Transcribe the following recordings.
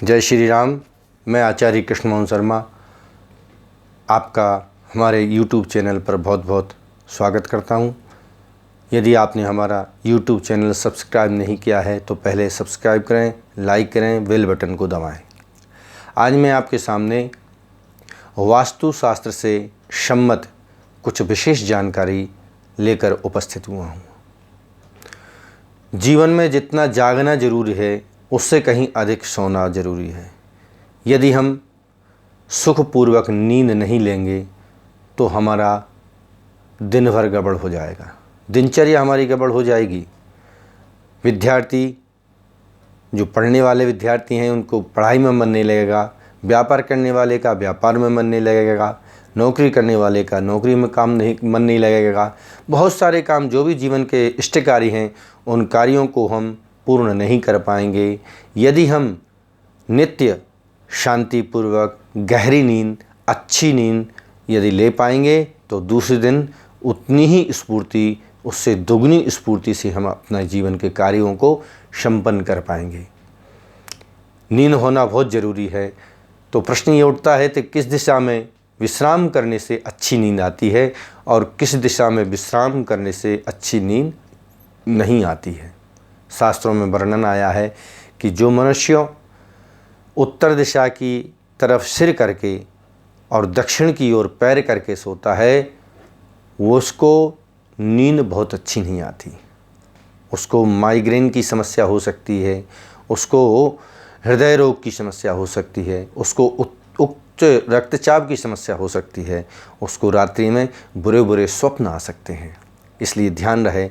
जय श्री राम। मैं आचार्य कृष्ण मोहन शर्मा आपका हमारे YouTube चैनल पर बहुत बहुत स्वागत करता हूं। यदि आपने हमारा YouTube चैनल सब्सक्राइब नहीं किया है तो पहले सब्सक्राइब करें, लाइक करें, बेल बटन को दबाएं। आज मैं आपके सामने वास्तु शास्त्र से सम्मत कुछ विशेष जानकारी लेकर उपस्थित हुआ हूँ। जीवन में जितना जागना जरूरी है उससे कहीं अधिक सोना जरूरी है। यदि हम सुखपूर्वक नींद नहीं लेंगे तो हमारा दिन भर गड़बड़ हो जाएगा, दिनचर्या हमारी गड़बड़ हो जाएगी। विद्यार्थी, जो पढ़ने वाले विद्यार्थी हैं, उनको पढ़ाई में मन नहीं लगेगा, व्यापार करने वाले का व्यापार में मन नहीं लगेगा, नौकरी करने वाले का नौकरी में मन नहीं लगेगा। बहुत सारे काम जो भी जीवन के इष्ट कार्य हैं उन कार्यों को हम पूर्ण नहीं कर पाएंगे। यदि हम नित्य शांतिपूर्वक गहरी नींद, अच्छी नींद यदि ले पाएंगे तो दूसरे दिन उतनी ही स्फूर्ति, उससे दुगनी स्फूर्ति से हम अपने जीवन के कार्यों को संपन्न कर पाएंगे। नींद होना बहुत ज़रूरी है। तो प्रश्न ये उठता है कि किस दिशा में विश्राम करने से अच्छी नींद आती है और किस दिशा में विश्राम करने से अच्छी नींद नहीं आती है। शास्त्रों में वर्णन आया है कि जो मनुष्य उत्तर दिशा की तरफ सिर करके और दक्षिण की ओर पैर करके सोता है वो उसको नींद बहुत अच्छी नहीं आती। उसको माइग्रेन की समस्या हो सकती है, उसको हृदय रोग की समस्या हो सकती है, उसको उच्च रक्तचाप की समस्या हो सकती है, उसको रात्रि में बुरे बुरे स्वप्न आ सकते हैं। इसलिए ध्यान रहे,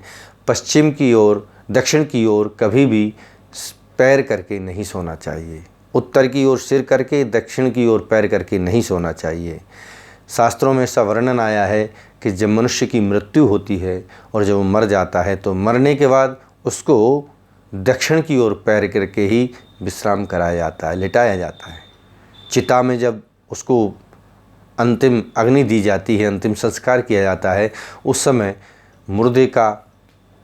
पश्चिम की ओर, दक्षिण की ओर कभी भी पैर करके नहीं सोना चाहिए। उत्तर की ओर सिर करके, दक्षिण की ओर पैर करके नहीं सोना चाहिए। शास्त्रों में ऐसा वर्णन आया है कि जब मनुष्य की मृत्यु होती है और जब वो मर जाता है तो मरने के बाद उसको दक्षिण की ओर पैर करके ही विश्राम कराया जाता है, लिटाया जाता है। चिता में जब उसको अंतिम अग्नि दी जाती है, अंतिम संस्कार किया जाता है, उस समय मुर्दे का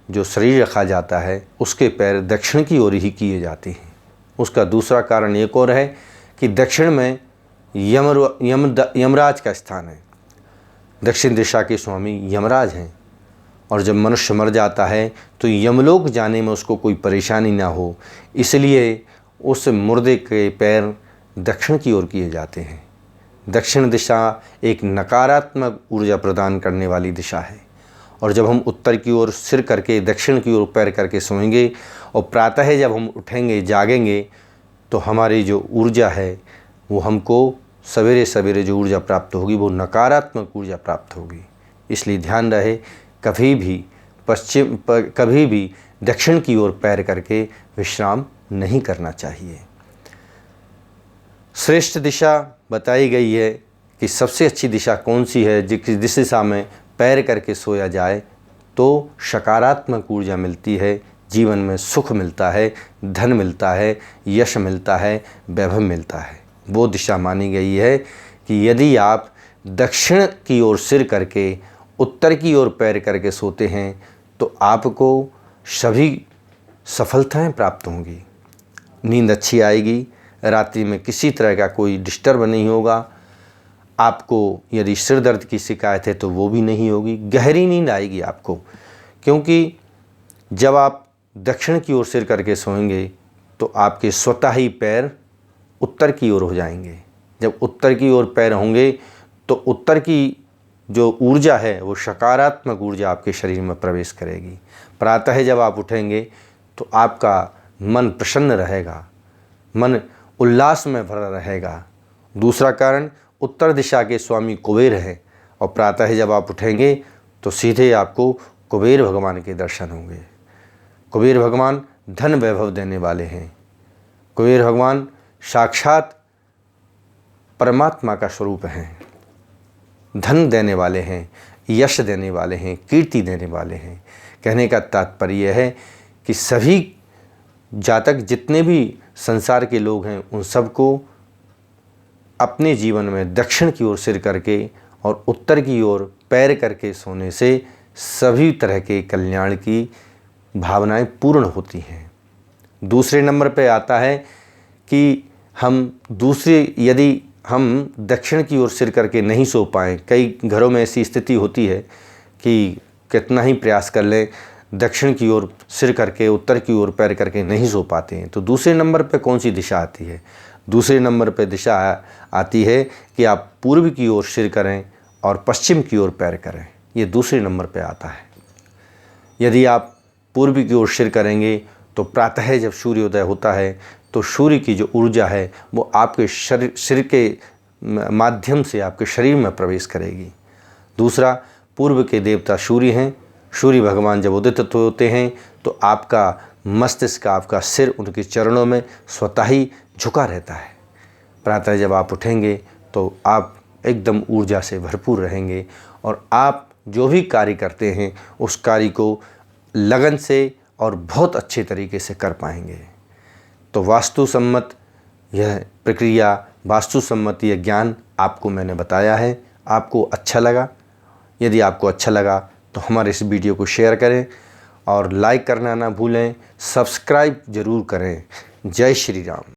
जो शरीर रखा जाता है उसके पैर दक्षिण की ओर ही किए जाते हैं। उसका दूसरा कारण एक और है कि दक्षिण में यमराज का स्थान है। दक्षिण दिशा के स्वामी यमराज हैं और जब मनुष्य मर जाता है तो यमलोक जाने में उसको कोई परेशानी ना हो, इसलिए उस मुर्दे के पैर दक्षिण की ओर किए जाते हैं। दक्षिण दिशा एक नकारात्मक ऊर्जा प्रदान करने वाली दिशा है और जब हम उत्तर की ओर सिर करके दक्षिण की ओर पैर करके सोएंगे और प्रातः जब हम उठेंगे, जागेंगे तो हमारी जो ऊर्जा है वो हमको सवेरे सवेरे जो ऊर्जा प्राप्त होगी वो नकारात्मक ऊर्जा प्राप्त होगी। इसलिए ध्यान रहे, कभी भी दक्षिण की ओर पैर करके विश्राम नहीं करना चाहिए। श्रेष्ठ दिशा बताई गई है कि सबसे अच्छी दिशा कौन सी है, जिस दिशा में पैर करके सोया जाए तो सकारात्मक ऊर्जा मिलती है, जीवन में सुख मिलता है, धन मिलता है, यश मिलता है, वैभव मिलता है। वो दिशा मानी गई है कि यदि आप दक्षिण की ओर सिर करके उत्तर की ओर पैर करके सोते हैं तो आपको सभी सफलताएं प्राप्त होंगी। नींद अच्छी आएगी, रात्रि में किसी तरह का कोई डिस्टर्ब नहीं होगा। आपको यदि सिर दर्द की शिकायत है तो वो भी नहीं होगी। गहरी नींद आएगी आपको, क्योंकि जब आप दक्षिण की ओर सिर करके सोएंगे तो आपके स्वतः ही पैर उत्तर की ओर हो जाएंगे। जब उत्तर की ओर पैर होंगे तो उत्तर की जो ऊर्जा है वो सकारात्मक ऊर्जा आपके शरीर में प्रवेश करेगी। प्रातः जब आप उठेंगे तो आपका मन प्रसन्न रहेगा, मन उल्लास में भरा रहेगा। दूसरा कारण, उत्तर दिशा के स्वामी कुबेर हैं और प्रातः जब आप उठेंगे तो सीधे आपको कुबेर भगवान के दर्शन होंगे। कुबेर भगवान धन वैभव देने वाले हैं। कुबेर भगवान साक्षात परमात्मा का स्वरूप हैं, धन देने वाले हैं, यश देने वाले हैं, कीर्ति देने वाले हैं। कहने का तात्पर्य है कि सभी जातक, जितने भी संसार के लोग हैं, उन सबको अपने जीवन में दक्षिण की ओर सिर करके और उत्तर की ओर पैर करके सोने से सभी तरह के कल्याण की भावनाएं पूर्ण होती हैं। दूसरे नंबर पे आता है कि यदि हम दक्षिण की ओर सिर करके नहीं सो पाएँ, कई घरों में ऐसी स्थिति होती है कि कितना ही प्रयास कर लें, दक्षिण की ओर सिर करके उत्तर की ओर पैर करके नहीं सो पाते हैं। तो दूसरे नंबर पे कौन सी दिशा आती है? दूसरे नंबर पे दिशा आती है कि आप पूर्व की ओर सिर करें और पश्चिम की ओर पैर करें। ये दूसरे नंबर पे आता है। यदि आप पूर्व की ओर सिर करेंगे तो प्रातः जब सूर्योदय होता है तो सूर्य की जो ऊर्जा है वो आपके सिर के माध्यम से आपके शरीर में प्रवेश करेगी। दूसरा, पूर्व के देवता सूर्य हैं। सूर्य भगवान जब उदित होते हैं तो आपका मस्तिष्क, आपका सिर उनके चरणों में स्वतः ही झुका रहता है। प्रातः जब आप उठेंगे तो आप एकदम ऊर्जा से भरपूर रहेंगे और आप जो भी कार्य करते हैं उस कार्य को लगन से और बहुत अच्छे तरीके से कर पाएंगे। तो वास्तुसम्मत यह प्रक्रिया, वास्तुसम्मत यह ज्ञान आपको मैंने बताया है। आपको अच्छा लगा? यदि आपको अच्छा लगा तो हमारे इस वीडियो को शेयर करें और लाइक करना ना भूलें, सब्सक्राइब ज़रूर करें। जय श्री राम।